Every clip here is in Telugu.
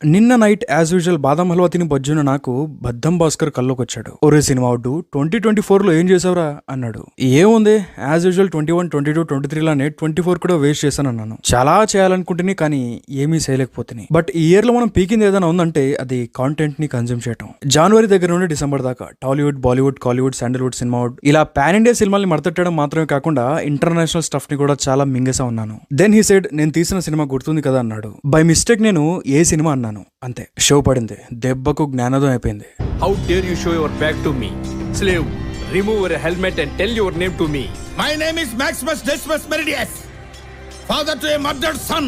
నిన్న నైట్ యాజ్ యూజువల్ బాదం హల్వా తిని బొజ్జున నాకు బద్దం భాస్కర్ కల్లోకి వచ్చాడు. ఒరే సినిమా అవుడు 2024లో ఏం చేసావురా అన్నాడు. ఏముంది యాజ్ యూజువల్ 21, 22, 23 లానే 24 కూడా వేస్ట్ చేశాను అన్నాను. చాలా చేయాలనుకుంటుని కానీ ఏమీ చేయలేకపోతుంది. బట్ ఈ ఇయర్ లో మనం పీకింది ఏదైనా ఉందంటే అది కాంటెంట్ ని కన్జ్యూమ్ చేయటం. జనవరి దగ్గర నుండి డిసెంబర్ దాకా టాలీవుడ్, బాలీవుడ్, కాలీవుడ్, శాండల్వుడ్, సినిమావుడ్ ఇలా పాన్ ఇండియా సినిమాల్ని మడతట్టడం మాత్రమే కాకుండా ఇంటర్నేషనల్ స్టఫ్ ని కూడా చాలా మింగేసా ఉన్నాను. దెన్ హీ సెడ్ నేను తీసిన సినిమా గుర్తుంది కదా అన్నాడు. బై మిస్టేక్ నేను ఏ సినిమా అన్నాను అంతే. షో పడింది. దెబ్బకు జ్ఞానోదయం అయిపోయింది. How dare you show your back to me? Slave, remove your helmet and tell your name to me. My name is Maximus Decimus Meridius, father to a murdered son,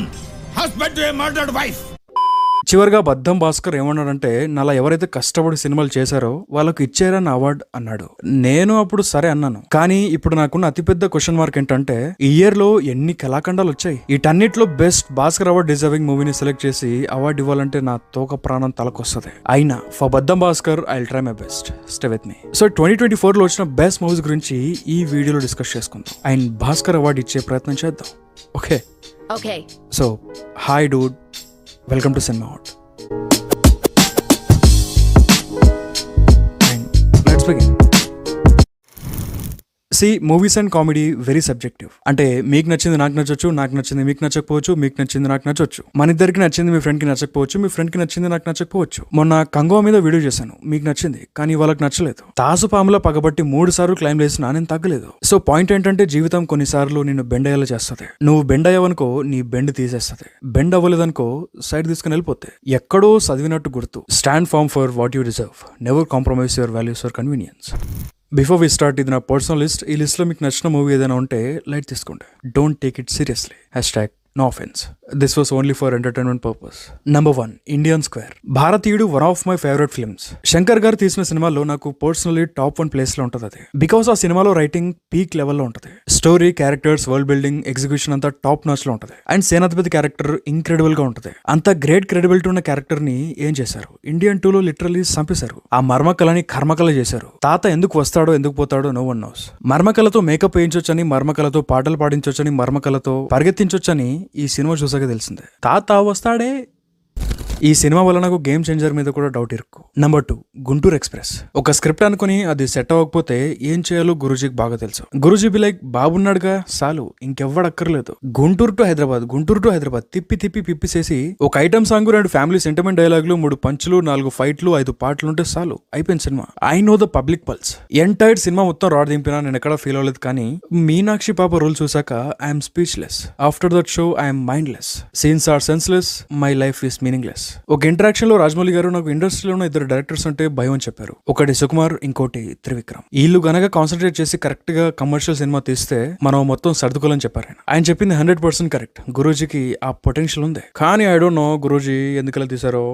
husband to a murdered wife. చివరిగా బద్దం భాస్కర్ ఏమన్నాడంటే నాలా ఎవరైతే కష్టపడి సినిమాలు చేశారో వాళ్ళకు ఇచ్చారన్న అవార్డు అన్నాడు. నేను అప్పుడు సరే అన్నాను. కానీ ఇప్పుడు నాకున్న అతిపెద్ద క్వశ్చన్ మార్క్ ఏంటంటే ఈ ఇయర్ లో ఎన్ని కళాఖండాలు వచ్చాయి. వీటన్నిటిలో బెస్ట్ భాస్కర్ అవార్డ్ డిజర్వింగ్ మూవీని సెలెక్ట్ చేసి అవార్డు ఇవ్వాలంటే నా తోక ప్రాణం తలకొస్తుంది. అయినా for Baddam Bhaskar I will try my best. Stay with me. So 2024లో వచ్చిన బెస్ట్ మూవీస్ గురించి ఈ వీడియోలో డిస్కస్ చేసుకుందాం అండ్ భాస్కర్ అవార్డు ఇచ్చే ప్రయత్నం చేద్దాం. Okay so hi dude, welcome to cinema out. Let's begin. See movies and comedy very subjective. అంటే మీకు నచ్చింది నాకు నచ్చొచ్చు, నాకు నచ్చింది మీకు నచ్చకపోవచ్చు, మీకు నచ్చింది నాకు నచ్చొచ్చు, మన ఇద్దరికి నచ్చింది మీ ఫ్రెండ్కి నచ్చకపోవచ్చు, మీ ఫ్రెండ్కి నచ్చింది నాకు నచ్చకపోవచ్చు. మొన్న కంగువా మీద వీడియో చేశాను, మీకు నచ్చింది కానీ వాళ్ళకి నచ్చలేదు. తాసుపాములో పగబట్టి 3 సార్లు క్లైమ్ చేసినా నేను తగ్గలేదు. సో పాయింట్ ఏంటంటే జీవితం కొన్నిసార్లు నిన్ను బెండ్ అయ్యేలా చేస్తుంది. నువ్వు బెండ్ అయ్యావనుకో నీ బెండ్ తీసేస్తుంది. బెండ్ అవ్వలేదనుకో సైడ్ తీసుకుని వెళ్ళిపోతే. ఎక్కడో చదివినట్టు గుర్తు. Stand firm for what you deserve, never compromise your values for convenience. Before we start, ఇది నా పర్సనల్ లిస్ట్. ఈ లిస్ట్ లో మీకు నచ్చిన మూవీ ఏదైనా ఉంటే లైట్ తీసుకోండి. Don't take it seriously. #No offense. This was only for entertainment purpose. Number 1, Indian Square. భారతీయుడు one of my favourite films. Shankar గారు తీసిన సినిమాలో నాకు పర్సనలీ టాప్ 1 ప్లేస్ లో ఉంటుంది. అది బికాస్ ఆ సినిమాలో రైటింగ్ పీక్ లెవెల్లో ఉంటుంది. Story, characters, world building, execution అంతా టాప్ నాచ్ లో ఉంటుంది. అండ్ సేనాధిపతి క్యారెక్టర్ ఇంక్రెడిబుల్ గా ఉంటుంది. అంత గ్రేట్ క్రెడిబిలిటీ ఉన్న క్యారెక్టర్ ని ఏం చేశారు, ఇండియన్ 2లో లిటరలీ చంపేశారు. ఆ మర్మకళని కర్మకళ చేశారు. తాత ఎందుకు వస్తాడో ఎందుకు పోతాడో నో వన్ నోస్. మర్మకళతో మేకప్ వేయించొచ్చని, మర్మకళతో పాటలు పాడించొచ్చని, మర్మకళతో పరిగెత్తించొచ్చని ఈ సినిమా చూసాక తెలిసిందే. తాత వస్తాడే. ఈ సినిమా వల్ల నాకు గేమ్ చేంజర్ మీద కూడా డౌట్ ఇరుక్కు. Number 2, Guntur express. ఒక స్క్రిప్ట్ అనుకుని అది సెట్ అవ్వకపోతే ఏం చేయాలో గురూజీకి బాగా తెలుసు. గురూజీ బి లైక్ బాబున్నాడుగా చాలు, ఇంకెవ్వడక్కర్లేదు. గుంటూరు టు హైదరాబాద్ తిప్పి పిప్పిసేసి ఒక ఐటమ్ సాంగ్, 2 ఫ్యామిలీ సెంటిమెంట్ డైలాగులు, 3 పంచులు, 4 ఫైట్లు, 5 పాటలు ఉంటే చాలు, అయిపోయింది cinema. I know the public pulse. Entire cinema మొత్తం రాడ్ దింపినా నేను ఎక్కడా ఫీల్ అవ్వలేదు. కానీ మీనాక్షి పాప రోల్ చూసాక I'm speechless. After that show I'm mindless. Scenes are senseless. My life is meaningless. ఒక ఇంటరాక్షన్ లో రాజమౌళి గారు నాకు ఇండస్ట్రీలో ఉన్న 2 డైరెక్టర్స్ అంటే భయం అని చెప్పారు. ఒకటి సుకుమార్, ఇంకోటి త్రివిక్రమ్. వీళ్ళు గనక కాన్సన్ట్రేట్ చేసి కరెక్ట్ గా కమర్షియల్ సినిమా తీస్తే మనం మొత్తం సర్దుకోవాలని చెప్పారు. ఆయన చెప్పింది 100% కరెక్ట్. గురూజీకి ఆ పొటెన్షియల్ ఉంది. కానీ ఐ డోంట్ నో గురూజీ ఎందుకలా తీసారో.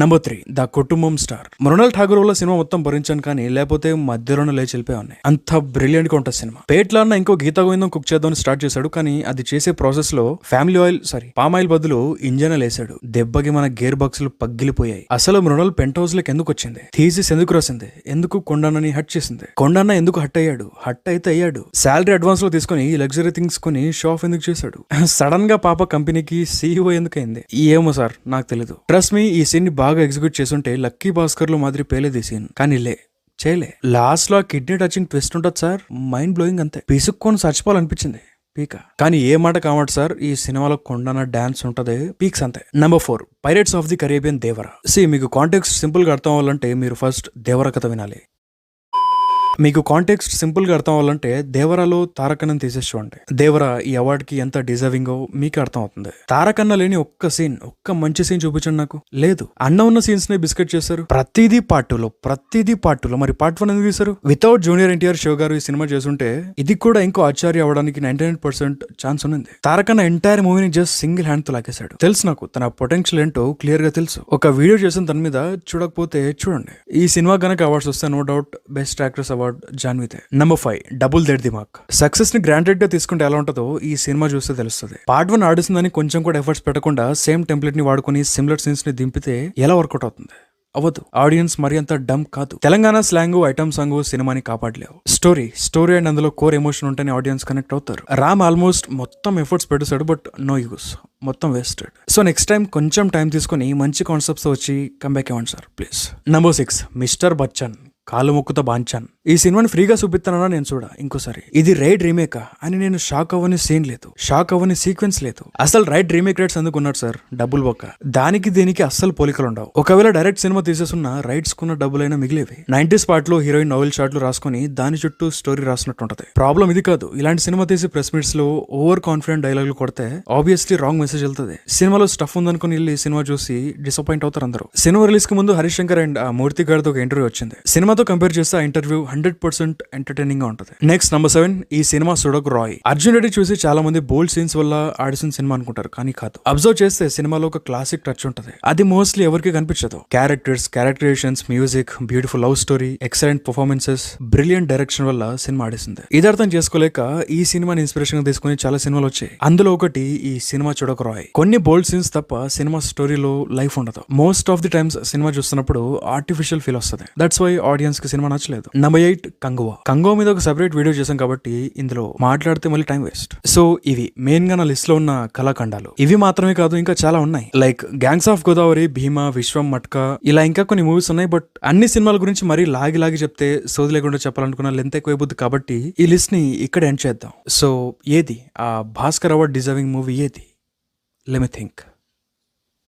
నంబర్ 3, ద కుటుంబం స్టార్. మృణాల్ ఠాగూర్ వల్ల సినిమా మొత్తం భరించాను కానీ లేకపోతే మధ్యలోనే లేచి వెళ్ళిపోయాయి. అంత బ్రిలియంట్ గా ఉంటుంది సినిమా. పేట్లా అన్న ఇంకో గీతా గోవిందం కుక్ చేద్దామని స్టార్ట్ చేశాడు. కానీ అది చేసే ప్రాసెస్ లో పామ్ ఆయిల్ బదులు ఇంజన్ వేసాడు. దెబ్బకి మన గేర్ బాక్సులు పగిలిపోయాయి. అసలు మృణాల్ పెంట్ హౌస్ లకు ఎందుకు వచ్చింది, థీసిస్ ఎందుకు రాసింది, ఎందుకు కొండన్నని హట్ చేసింది, కొండన్న ఎందుకు హట్ అయితే అయ్యాడు, శాలరీ అడ్వాన్స్ లో తీసుకుని లగ్జరీ థింగ్స్ కొని షో ఆఫ్ ఎందుకు చేశాడు, సడన్ గా పాప కంపెనీకి CEO ఎందుకు అయింది, ఏమో సార్ నాకు తెలీదు. ట్రస్ట్ మీ, ఈ సీన్ బాగా ఎగ్జిక్యూట్ చేస్తుంటే లక్కీ భాస్కర్ లో మాదిరి పేలేదు ఈ సీన్. కానీ చేయలే. లాస్ట్ లో కిడ్నీ టచింగ్ ట్విస్ట్ ఉంటుంది సార్, మైండ్ బ్లోయింగ్. అంతే పిసుక్కొని చచ్చిపోవాలనిపించింది పీక. కానీ ఏ మాట కావట్ సార్, ఈ సినిమాలో కొండన డాన్స్ ఉంటది పీక్స్ అంతే. Number 4, pirates of the Caribbean Devara. మీకు కాంటెక్స్ట్ సింపుల్ గా అర్థం అవ్వాలంటే మీరు ఫస్ట్ దేవరా కథ వినాలి. మీకు కాంటెక్స్ట్ సింపుల్ గా అర్థం అవ్వాలంటే దేవరాలో తారకన్నని తీసేసి చూడండి. దేవరా ఈ అవార్డ్ కి ఎంత డిజర్వింగో మీకు అర్థం అవుతుంది. తారకన్న లేని ఒక్క మంచి సీన్ చూపించండి నాకు. లేదు, అన్న ఉన్న సీన్స్ నే బిస్కెట్ చేశారు. ప్రతిదీ పార్టులో. మరి పార్ట్ 1 ఎందుకు తీశారు? వితౌట్ జూనియర్ ఎన్టీఆర్ షో గారు ఈ సినిమా చేస్తుంటే ఇది కూడా ఇంకో ఆచార్య అవ్వడానికి 99% ఛాన్స్ ఉంది. తారకన్న ఎంటైర్ మూవీని జస్ట్ సింగిల్ హ్యాండ్ తో లాగేశాడు. తెలుసు నాకు తన పొటెన్షియల్ ఏంటో క్లియర్ గా తెలుసు. ఒక వీడియో చేసిన తన మీద, చూడకపోతే చూడండి. ఈ సినిమా గనక అవార్డ్స్ వస్తే no doubt best actress award జాన్వితే. నంబర్ 5, డబుల్ దేర్ దిమాక్. సక్సెస్ ని గ్రాంటెడ్ గా తీసుకుంటే ఎలా ఉంటుందో ఈ సినిమా చూస్తే తెలుస్తుంది. పార్ట్ 1 ఆడిస్తుందని కొంచెం కూడా ఎఫర్ట్స్ పెట్టకుండా సేమ్ టెంప్లెట్ ని వాడుకుని సిమిలర్ సీన్స్ ని దింపితే ఎలా వర్కౌట్ అవుతుంది. అవ్వదు. ఆడియన్స్ మరి అంత డమ్ కాదు. తెలంగాణ స్లాంగ్, ఐటమ్ సాంగ్ సినిమాని కాపాడలేవు. స్టోరీ అండ్ అందులో కోర్ ఎమోషన్ ఉంటేనే ఆడియన్స్ కనెక్ట్ అవుతారు. రామ్ ఆల్మోస్ట్ మొత్తం ఎఫర్ట్స్ పెట్టేశాడు, బట్ నో యూస్, మొత్తం వేస్టెడ్. సో నెక్స్ట్ టైం కొంచెం టైం తీసుకుని మంచి కాన్సెప్ట్స్ వచ్చి కంబ్యాక్ ఇవ్వండి sir please. Number 6 mister Bachchan, కాలు మొక్కుతో బాంచాన్. ఈ సినిమాని ఫ్రీగా చూపిస్తానన్నా నేను చూడ ఇంకోసారి. ఇది రైడ్ రీమేకా అని నేను షాక్ అవ్వని సీన్ లేదు, షాక్ అవ్వని సీక్వెన్స్ లేదు. అసలు రైడ్ రీమేక్ రైట్స్ ఎందుకు ఉన్నాడు సార్? డబ్బులు బొక్క. దానికి దీనికి అస్సలు పోలికలు ఉండవు. ఒకవేళ డైరెక్ట్ సినిమా తీసేసున్న రైట్స్ కున్న డబ్బులైనా మిగిలేవి. 90s పార్ట్ లో హీరోయిన్ నోవెల్ షాట్లు రాసుకొని దాని చుట్టూ స్టోరీ రాసినట్టు ఉంటది. ప్రాబ్లం ఇది కాదు. ఇలాంటి సినిమా తీసి ప్రెస్ మీట్స్ లో ఓవర్ కాన్ఫిడెంట్ డైలాగులు కొడితే ఆబ్వియస్లీ రాంగ్ మెసేజ్ వెళ్తుంది. సినిమాలో స్టఫ్ ఉందనుకుని వెళ్ళి సినిమా చూసి డిసప్పాయింట్ అవుతారు అందరూ. సినిమా రిలీజ్ కి ముందు హరీష్ శంకర్ అండ్ మూర్తి గారితో ఒక ఇంటర్వ్యూ వచ్చింది. సినిమాతో కంపేర్ చేస్తే ఆ ఇంటర్వ్యూ 100% ఎంటర్టైనింగ్ గా ఉంటది. నెక్స్ట్ నంబర్ 7 ఈ సినిమా సుడక్ రాయ్. అర్జున్ రెడ్డి చూసి చాలా మంది బోల్డ్ సీన్స్ వల్ల ఆడిసిన సినిమా అనుకుంటారు, కానీ కాదు. అబ్జర్వ్ చేస్తే సినిమాలో ఒక క్లాసిక్ టచ్ ఉంటది. అది మోస్ట్లీ ఎవరికి కనిపించదు. Characterisations, music, beautiful love story, excellent performances, brilliant direction వల్ల సినిమా ఆడేసింది. ఇది అర్థం చేసుకోలేక ఈ సినిమాని ఇన్స్పిరేషన్ గా తీసుకుని చాలా సినిమాలు వచ్చాయి. అందులో ఒకటి ఈ సినిమా సుడక్ రాయ్. కొన్ని బోల్డ్ సీన్స్ తప్ప సినిమా స్టోరీలో లైఫ్ ఉండదు. Most of the times cinema చూస్తున్నప్పుడు ఆర్టిఫిషియల్ ఫీల్ వస్తుంది. దట్స్ వై ఆడియన్స్ కి సినిమా నచ్చలేదు. నంబర్ 8 కంగువా మీద ఒక సెపరేట్ వీడియో చేశాం కాబట్టి ఇందులో మాట్లాడితే మళ్ళీ టైం వేస్ట్. సో ఇవి మెయిన్ గా నా లిస్ట్ లో ఉన్న కళాఖండాలు. ఇవి మాత్రమే కాదు, ఇంకా చాలా ఉన్నాయి. లైక్ గ్యాంగ్స్ ఆఫ్ గోదావరి, భీమా, విశ్వం, మట్కా, ఇలా ఇంకా కొన్ని మూవీస్ ఉన్నాయి. బట్ అన్ని సినిమాల గురించి మరీ లాగి చెప్తే సోది లేకుండా చెప్పాలనుకున్న లెంత్ ఎక్కువైపోద్ది కాబట్టి ఈ లిస్ట్ ని ఇక్కడ ఎండ్ చేద్దాం. సో ఏది ఆ భాస్కర్ అవార్డ్ డిజర్వింగ్ మూవీ ఏది? Let me think.